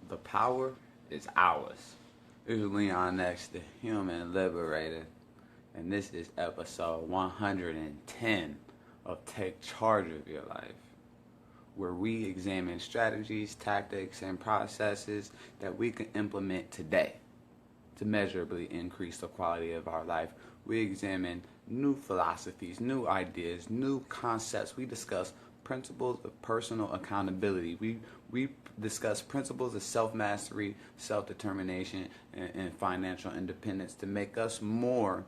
The power is ours. This is Leon X, the Human Liberator, and this is episode 110 of Take Charge of Your Life, where we examine strategies, tactics, and processes that we can implement today to measurably increase the quality of our life. We examine new philosophies, new ideas, new concepts. We discuss principles of personal accountability. We discuss principles of self-mastery, self-determination, and financial independence to make us more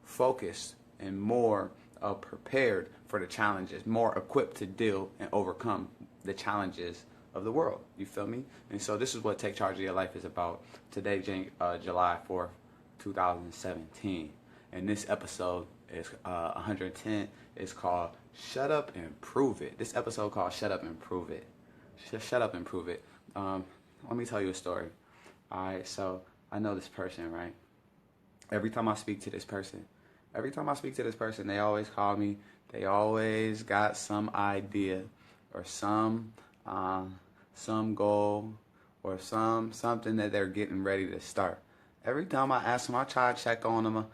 focused and more prepared for the challenges, more equipped to deal and overcome the challenges of the world. You feel me? And so this is what Take Charge of Your Life is about. Today, July 4th, 2017. And this episode is 110. It's called Shut Up and Prove It. This episode called Shut Up and Prove It. Shut up and prove it. Let me tell you a story. Alright, so I know this person, right? Every time I speak to this person, they always call me. They always got some idea or some goal or something that they're getting ready to start. Every time I ask them, I try to check on them.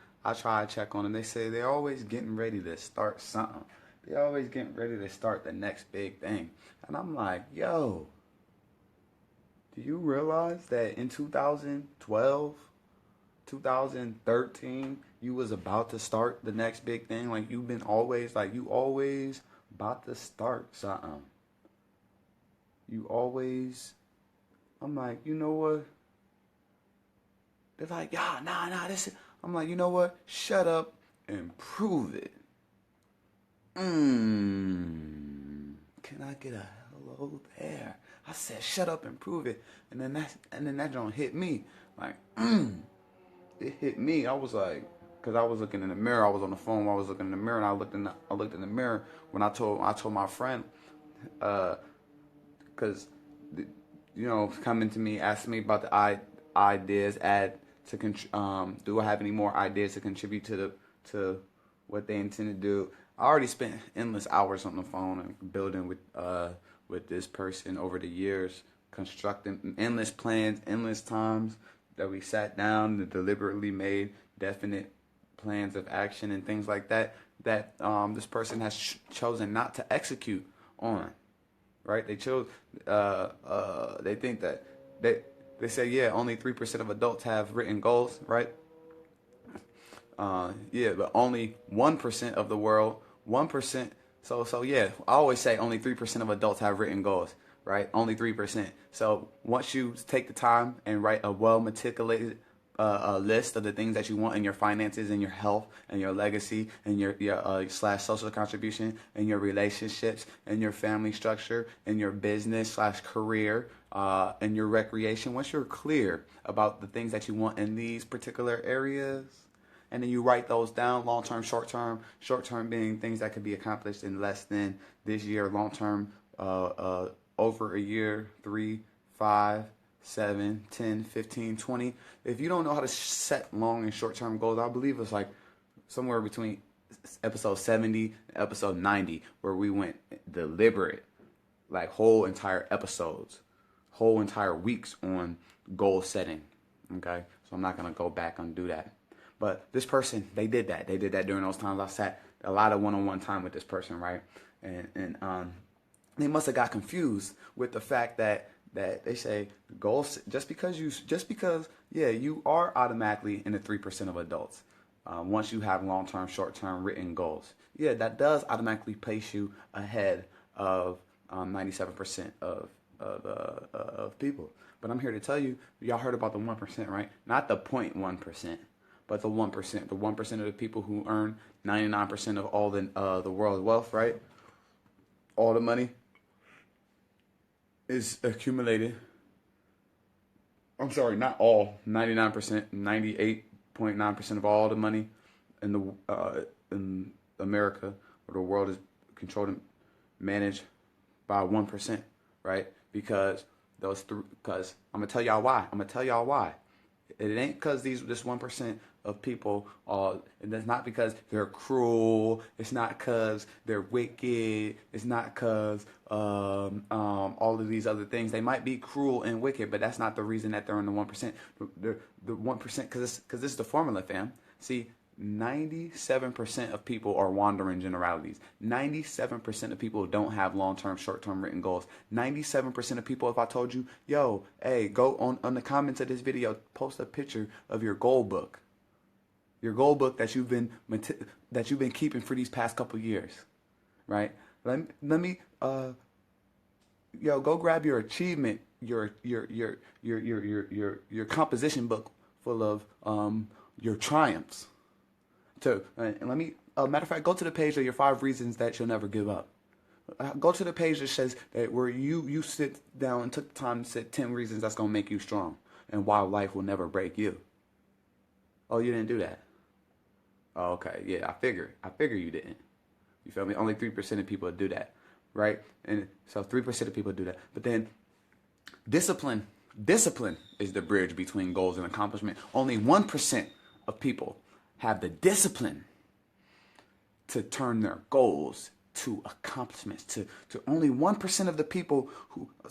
They say they're always getting ready to start something. They're always getting ready to start the next big thing. And I'm like, yo, do you realize that in 2012, 2013, you was about to start the next big thing? Like you always about to start something. I'm like, you know what? They're like, yeah, nah, this is. I'm like, you know what? Shut up and prove it. Can I get a hello there? I said, shut up and prove it. And then that don't hit me. Like, it hit me. I was like, because I was looking in the mirror. I was on the phone while I was looking in the mirror, and I looked in the mirror when I told my friend, because coming to me, asking me about the ideas, do I have any more ideas to contribute to what they intend to do? I already spent endless hours on the phone and building with this person over the years, constructing endless plans, endless times that we sat down and deliberately made definite plans of action and things like that this person has chosen not to execute on. Right? They chose. They think that they say, yeah, only 3% of adults have written goals, right? Yeah, but only 1% of the world, 1%. So yeah, I always say only 3% of adults have written goals, right? Only 3%. So once you take the time and write a well-meticulated list of the things that you want in your finances and your health and your legacy and your slash social contribution and your relationships and your family structure and your business slash career and your recreation, once you're clear about the things that you want in these particular areas, and then you write those down, long-term, short-term being things that could be accomplished in less than this year, long-term over a year, 3, 5, 7, 10, 15, 20. If you don't know how to set long and short-term goals, I believe it's like somewhere between episode 70 and episode 90 where we went deliberate, like whole entire episodes, whole entire weeks on goal setting. Okay? So I'm not going to go back and do that. But this person, they did that. They did that during those times. I sat a lot of one-on-one time with this person, right? And they must have got confused with the fact that they say goals just because you are automatically in the 3% of adults once you have long-term, short-term written goals. Yeah, that does automatically place you ahead of 97% of people. But I'm here to tell you, y'all heard about the 1%, right? Not the 0.1%, but the 1%. The 1% of the people who earn 99% of all the world's wealth, right? All the money is accumulated. I'm sorry, not all. 99%, 98.9% of all the money in America or the world is controlled and managed by 1%, right? Because I'm gonna tell y'all why. It ain't because this 1% of people, and that's not because they're cruel. It's not because they're wicked. It's not because all of these other things. They might be cruel and wicked, but that's not the reason that they're in the 1%. The 1%, because this is the formula, fam. See, 97% of people are wandering generalities. 97% of people don't have long-term, short-term written goals. 97% of people, if I told you, yo, hey, go on the comments of this video, post a picture of your goal book. Your goal book that you've been keeping for these past couple years, right? Let me go grab your achievement, your composition book full of your triumphs. And let me, matter of fact, go to the page of your 5 reasons that you'll never give up. Go to the page that says that where you sit down and took the time to set 10 reasons that's gonna make you strong and why life will never break you. Oh, you didn't do that? Oh, okay, yeah, I figure you didn't. You feel me? Only 3% of people do that, right? And so 3% of people do that. But then discipline is the bridge between goals and accomplishment. Only 1% of people have the discipline to turn their goals to accomplishments. To only 1% of the people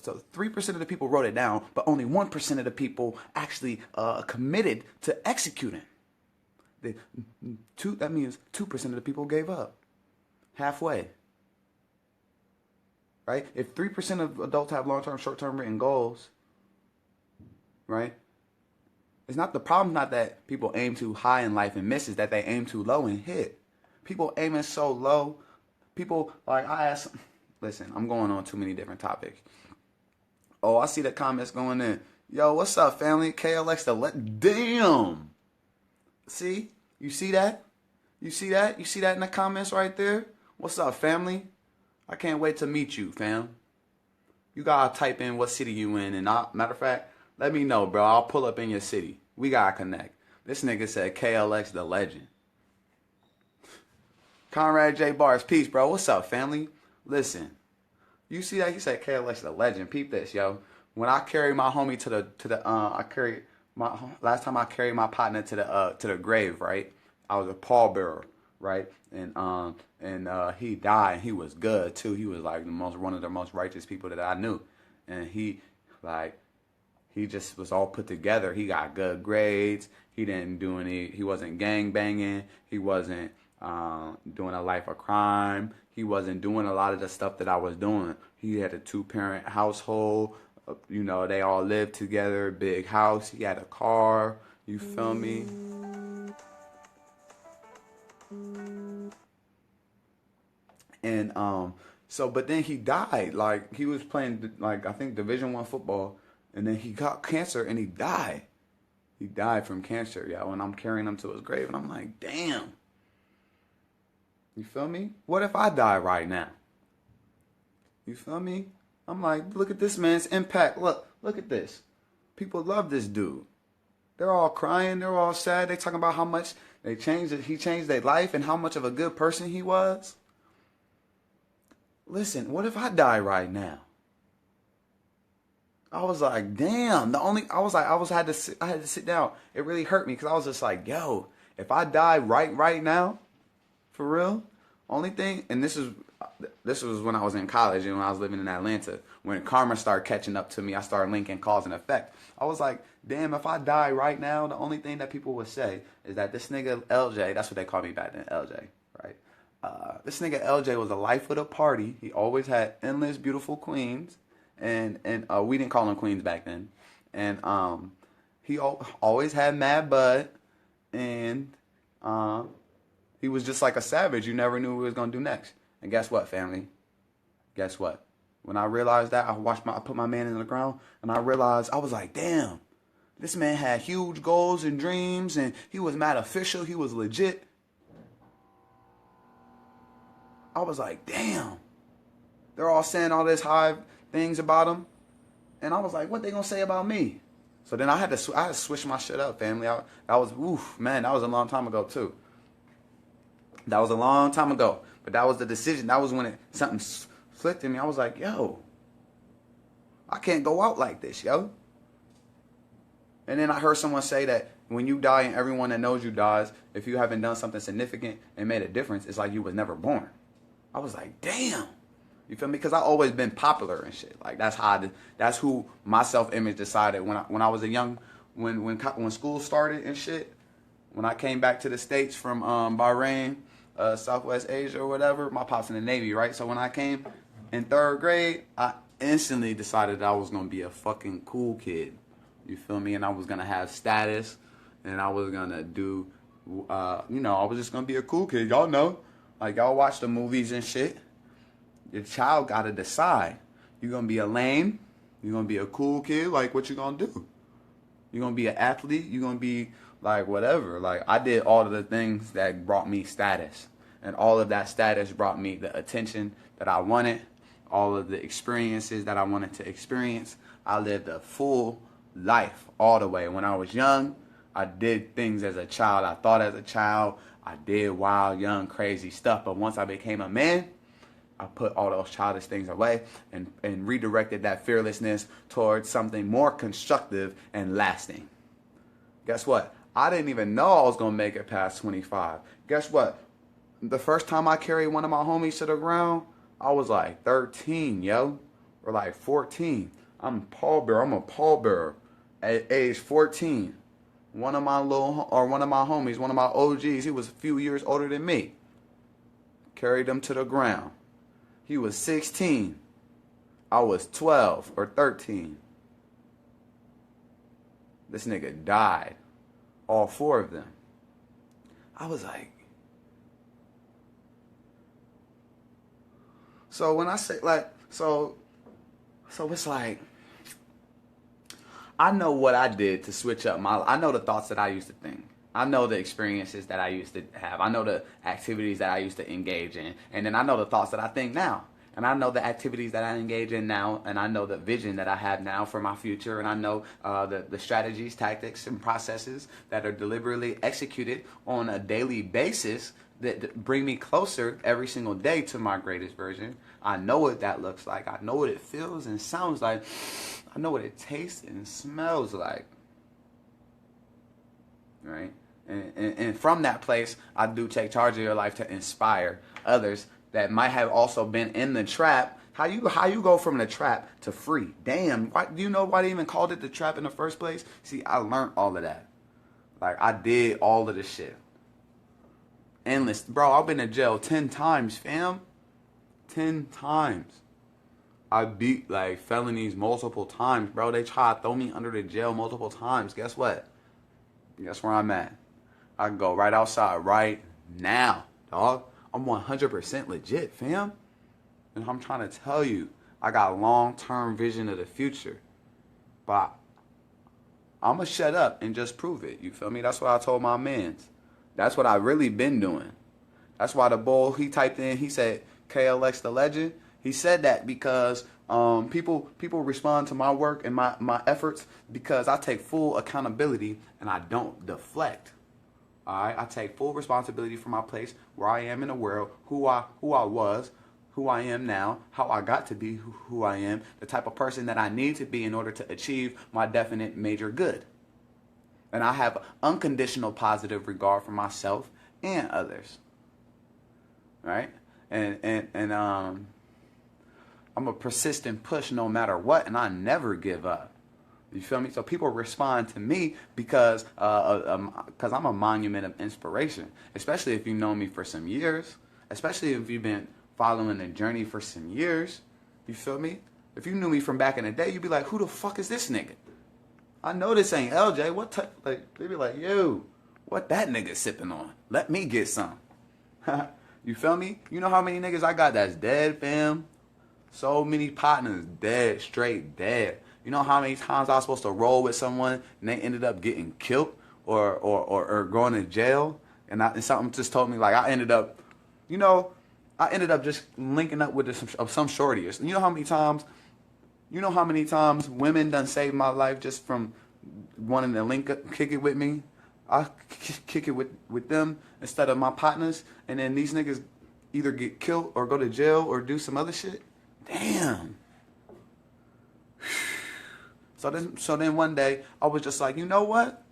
so 3% of the people wrote it down, but only 1% of the people actually committed to executing. That means 2% of the people gave up halfway. Right? If 3% of adults have long-term, short-term written goals, right? It's not the problem. Not that people aim too high in life and miss, is that they aim too low and hit. People aiming so low. People like listen, I'm going on too many different topics. Oh, I see the comments going in. Yo, what's up, family? KLX damn. See? You see that? You see that? You see that in the comments right there? What's up, family? I can't wait to meet you, fam. You gotta type in what city you in, and matter of fact, let me know, bro. I'll pull up in your city. We gotta connect. This nigga said KLX the legend. Conrad J. Bars, peace, bro. What's up, family? Listen, you see that? He said KLX the legend. Peep this, yo. When I carried my homie last time I carried my partner to the grave, right? I was a pallbearer, right? And he died. He was good too. He was like one of the most righteous people that I knew, and he just was all put together. He got good grades. He didn't do he wasn't gang banging. He wasn't doing a life of crime. He wasn't doing a lot of the stuff that I was doing. He had a 2-parent household. They all lived together, big house. He had a car. You feel me? And but then he died. Like, he was playing, like, I think Division I football, and then he got cancer and he died. He died from cancer, yo. And I'm carrying him to his grave, and I'm like, damn. You feel me? What if I die right now? You feel me? I'm like, look at this man's impact. Look at this. People love this dude. They're all crying. They're all sad. They talking about how much he changed their life and how much of a good person he was. Listen, what if I die right now? I was like, damn. I had to sit down. It really hurt me because I was just like, yo, if I die right now, for real, only thing, and this was when I was in college and when I was living in Atlanta, when karma started catching up to me, I started linking cause and effect. I was like, damn, if I die right now, the only thing that people would say is that this nigga LJ, that's what they called me back then, LJ, right? This nigga LJ was the life of the party. He always had endless beautiful queens, and we didn't call them queens back then. And he always had mad bud, and he was just like a savage. You never knew what he was gonna do next. And guess what, family? Guess what? When I realized that, I put my man in the ground, and I realized, I was like, damn, this man had huge goals and dreams, and he was mad official. He was legit. I was like, damn. They're all saying all this high things about him, and I was like, what they gonna say about me? So then I had to switch my shit up, family. That was a long time ago too. That was a long time ago, but that was the decision. That was when something flipped in me. I was like, yo, I can't go out like this, yo. And then I heard someone say that when you die and everyone that knows you dies, if you haven't done something significant and made a difference, it's like you was never born. I was like, damn. You feel me? Because I always been popular and shit. Like that's who my self-image decided when I was a young, when school started and shit. When I came back to the States from Bahrain, Southwest Asia or whatever, my pop's in the Navy, right? So when I came in 3rd grade, I instantly decided that I was gonna be a fucking cool kid. You feel me? And I was gonna have status, and I was gonna do, I was just gonna be a cool kid. Y'all know, like y'all watch the movies and shit. Your child gotta decide. You gonna be a lame? You gonna be a cool kid? Like what you gonna do? You gonna be an athlete? You gonna be like whatever? Like I did all of the things that brought me status, and all of that status brought me the attention that I wanted, all of the experiences that I wanted to experience. I lived a full life all the way. When I was young, I did things as a child. I thought as a child. I did wild, young, crazy stuff. But once I became a man, I put all those childish things away and redirected that fearlessness towards something more constructive and lasting. Guess what? I didn't even know I was going to make it past 25. Guess what? The first time I carried one of my homies to the ground, I was like 13, yo. Or like 14. I'm a pallbearer at age 14. One of my homies, one of my OGs, he was a few years older than me. Carried him to the ground. He was 16. I was 12 or 13. This nigga died. All 4 of them. I was like, so when I say like, so it's like, I know what I did to switch up I know the thoughts that I used to think. I know the experiences that I used to have. I know the activities that I used to engage in. And then I know the thoughts that I think now. And I know the activities that I engage in now. And I know the vision that I have now for my future. And I know the strategies, tactics, and processes that are deliberately executed on a daily basis that bring me closer every single day to my greatest version. I know what that looks like. I know what it feels and sounds like. I know what it tastes and smells like. Right? And from that place, I do take charge of your life to inspire others that might have also been in the trap. How you go from the trap to free? Damn, do you know why they even called it the trap in the first place? See, I learned all of that. Like, I did all of this shit. Endless. Bro, I've been to jail 10 times, fam. 10 times. I beat, like, felonies multiple times, bro. They tried to throw me under the jail multiple times. Guess what? Guess where I'm at? I can go right outside right now, dog. I'm 100% legit, fam. And I'm trying to tell you, I got a long-term vision of the future. But I'm going to shut up and just prove it. You feel me? That's what I told my mans. That's what I really been doing. That's why the bull, he typed in, he said, KLX the legend. He said that because people respond to my work and my efforts because I take full accountability and I don't deflect. All right, I take full responsibility for my place, where I am in the world, who I was, who I am now, how I got to be who I am, the type of person that I need to be in order to achieve my definite major good. And I have unconditional positive regard for myself and others. Right? And I'm a persistent push no matter what, and I never give up. You feel me? So people respond to me because I'm a monument of inspiration, especially if you know me for some years, especially if you've been following the journey for some years. You feel me? If you knew me from back in the day, you'd be like, who the fuck is this nigga? I know this ain't LJ. What type? Like, they'd be like, yo, what that nigga sipping on? Let me get some. You feel me? You know how many niggas I got that's dead, fam? So many partners dead, straight dead. You know how many times I was supposed to roll with someone and they ended up getting killed or going to jail? And something just told me, like, I ended up just linking up with some shorty. You know how many times women done saved my life just from wanting to kick it with me? I kick it with them instead of my partners, and then these niggas either get killed or go to jail or do some other shit. Damn. So then one day I was just like, you know what?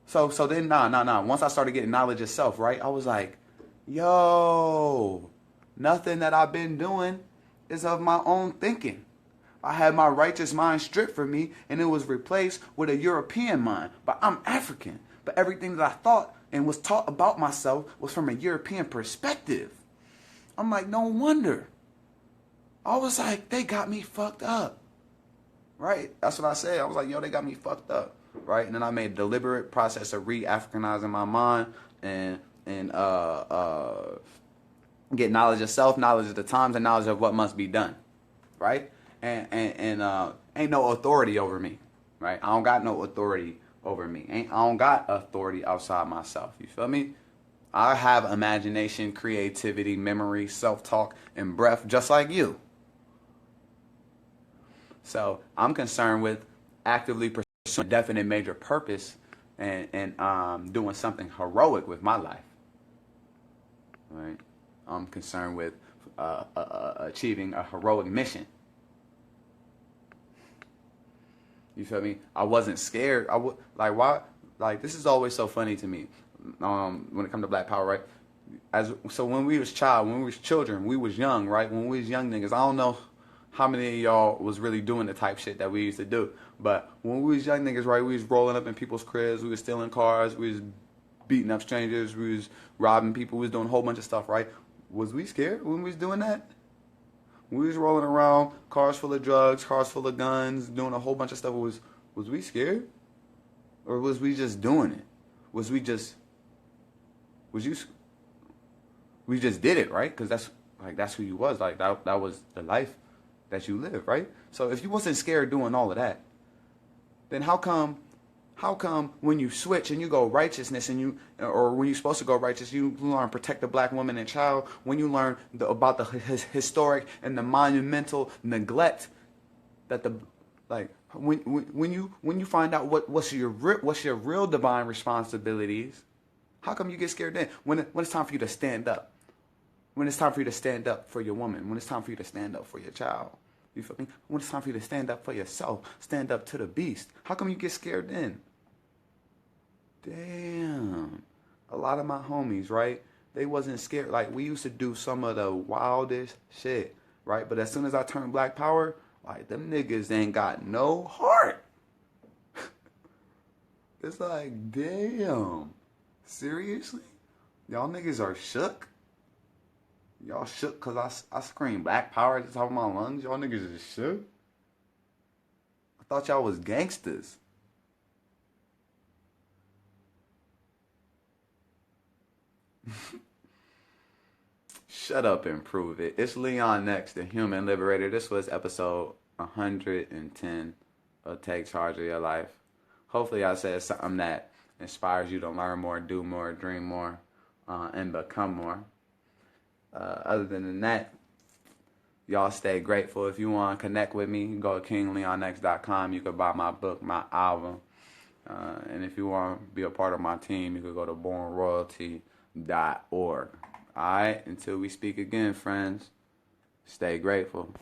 So then Once I started getting knowledge of self, right? I was like, yo, nothing that I've been doing is of my own thinking. I had my righteous mind stripped from me and it was replaced with a European mind. But I'm African. But everything that I thought and was taught about myself was from a European perspective. I'm like, no wonder. I was like, they got me fucked up. Right? That's what I said. I was like, yo, they got me fucked up. Right? And then I made a deliberate process of re-Africanizing my mind and get knowledge of self, knowledge of the times, and knowledge of what must be done. Right? And ain't no authority over me. Right? I don't got no authority over me. I don't got authority outside myself. You feel me? I have imagination, creativity, memory, self-talk, and breath just like you. So I'm concerned with actively pursuing a definite major purpose and doing something heroic with my life. Right? I'm concerned with achieving a heroic mission. You feel me? I wasn't scared. Why? Like, this is always so funny to me. When it comes to Black Power, right? So when we was children, we was young, right? When we was young niggas, I don't know how many of y'all was really doing the type shit that we used to do. But when we was young niggas, right, we was rolling up in people's cribs, we was stealing cars, we was beating up strangers, we was robbing people, we was doing a whole bunch of stuff, right? Was we scared when we was doing that? We was rolling around, cars full of drugs, cars full of guns, doing a whole bunch of stuff. Was we scared? Or was we just doing it? We just did it, right? Because that's who you was. Like, that was the life that you lived, right? So if you wasn't scared doing all of that, then how come when you switch and you go righteousness or when you're supposed to go righteous, you learn protect the black woman and child, when you learn about the historic and the monumental neglect that when you find out what's your real divine responsibilities, how come you get scared then? When it's time for you to stand up, when it's time for you to stand up for your woman, when it's time for you to stand up for your child. You feel me? When it's time for you to stand up for yourself, stand up to the beast. How come you get scared then? Damn. A lot of my homies, right? They wasn't scared. Like, we used to do some of the wildest shit, right? But as soon as I turned Black Power, like, them niggas ain't got no heart. It's like, damn. Seriously? Y'all niggas are shook? Y'all shook because I screamed Black Power at the top of my lungs? Y'all niggas is shook? I thought y'all was gangsters. Shut up and prove it. It's Leon Next, the Human Liberator. This was episode 110 of Take Charge of Your Life. Hopefully I said something that inspires you to learn more, do more, dream more, and become more. Other than that, y'all stay grateful. If you want to connect with me, you can go to kingleonnext.com. You can buy my book, my album. And if you want to be a part of my team, you can go to bornroyalty.org. All right? Until we speak again, friends, stay grateful.